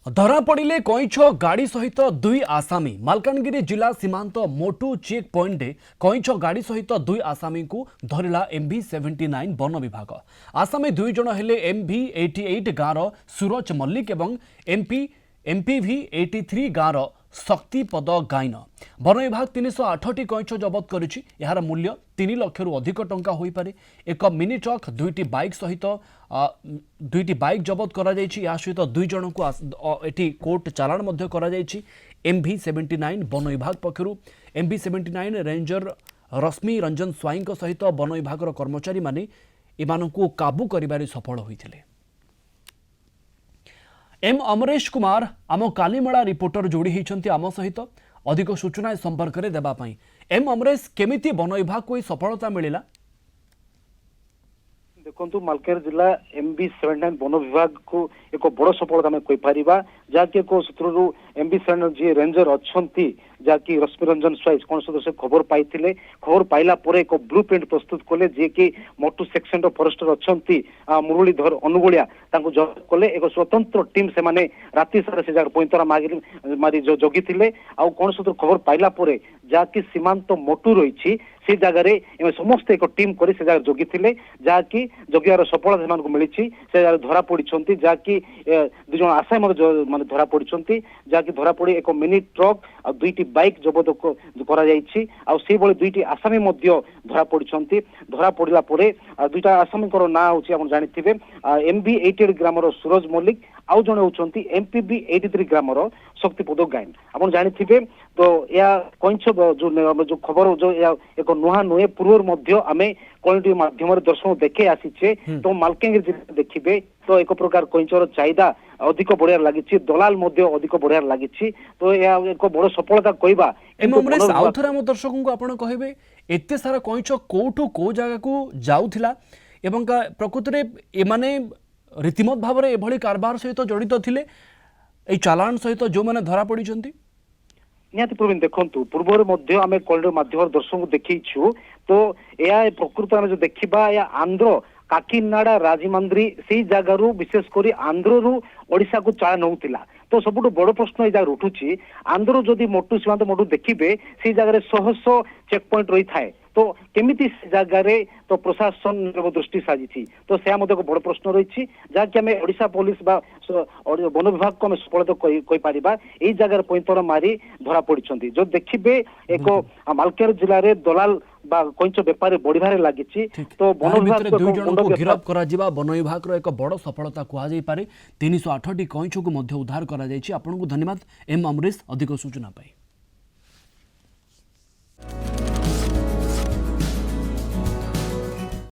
धरा पड़े कईछ गाड़ी सहित दुई आसामी मालकानगिरी जिला सीमांत मोटू चेक पॉइंट कईछ गाड़ी सहित दुई आसामी को धरला MV79 वन विभाग। आसामी दुई जन हेले MV88 गाँव सूरज मल्लिक और MPV83 गाँव शक्तिपद गाइन। वन विभाग 308 कईछ जबत करिछि। यार मूल्य 3 लाख रु अधिक टंका होई पारे। एक मिनी ट्रक दुईटी बाइक सहित दुईटी बाइक जबत करा जायछि। या सहित दुई जन को एठी कोर्ट चालान मध्य करा जायछि। MV79 वन विभाग पक्षरु MV79 रेंजर रश्मि रंजन स्वाई सहित वन विभाग कर्मचारी माने इमानकु काबू करिबारे सफल होइथिले। एम अमरेश कुमार आम कालीमेला रिपोर्टर जोड़ी होती आम सहित अधिक सूचना संपर्क में देवाई। एम अमरेश केमिति वन विभाग को सफलता मिला? देखो मालकानगिरी जिला MV79 वन विभाग को एक बड़ सफलता आम कहीपर जहाँकि एक सूत्रु MV79 जी रेंजर अच्छा जहाँकि रश्मि रंजन स्वाई कौन सदस्य खबर पाई खबर पाइला एक ब्लू प्रिंट प्रस्तुत कले जी कि मोटू सेक्शन फॉरेस्टर अच्छा मुरलीधर अनुगुलिया जब्त कले। एक स्वतंत्र टीम से माने राति सारा से जगह पैंतरा मारी जगी थे कौन सूत्र खबर पाइला जहाँकि सीमांत मोटू रही से जगह समस्त एक टीम कर जगह जगी थे जहाँकि जगियार सफलता से मिली से जगह धरा पड़ी जहाँकि दुज आसामी माने धरा पड़ी जहाँकि धरा पड़ी एक मिनी ट्रक और दुईटी बाइक जबत कर दुईटी आसामी धरा पड़ी। धरा पड़ा दुईटा आसामी ना हूँ जानी MV88 ग्रामर सूरज मल्लिक आउ जड़े होती MPV83 ग्रामर शक्तिपद गाइन। आप जानी तो या कईछ जो खबर जो एक नुआ नुहे पूर्व आम कौन माध्यम दर्शक देखे आसीचे तो मालकानगिरी जिले देखिए तो एक प्रकार कईचर चाहिदा अधिक बढ़िया लगी दलाल अधिक बढ़िया लगी तो यह एक बड़ सफलता कहवा। दर्शकों को आपड़ कहे एत सारा कईच कौटू कौ जगह को जाऊला एवं प्रकृति में एमाने रीतिमत भाव में एभली कारबार सहित जड़ित थिले ए चालान सहित जो मैंने धरा पड़ी निहाती प्रवीण देखु पूर्व आम कॉल माध्यम दर्शक देखु तो यह प्रकृत आम जो देखा या आंध्र काकीनाडा राजमांद्री से जगार विशेषकर आंध्र रु ओडिशा को चालान होता तो सब बड़ प्रश्न ये जगह उठुची आंध्र जदि मोटू सीमांत मोटू देखिए से जगह शह शह चेक पॉइंट रही थाए तो केमिति जगार तो प्रशासन दृष्टि साजी तो से एक बड़ प्रश्न रही जहाँकि आम ओडिशा पुलिस वन विभाग को आम सफलता कहीपर यही जगार पैंतर मारी धरा पड़ी जो देखिए एक मालकानगिरी जिले में दलाल कईच बेपार बढ़िबार लगी तो वन विभाग दुई जन को गिरफ करा वन विभाग एक बड़ सफलता कहुई 308 कईच को उद्धार करा। आपको धन्यवाद एम अमरेश अधिक सूचना पाई।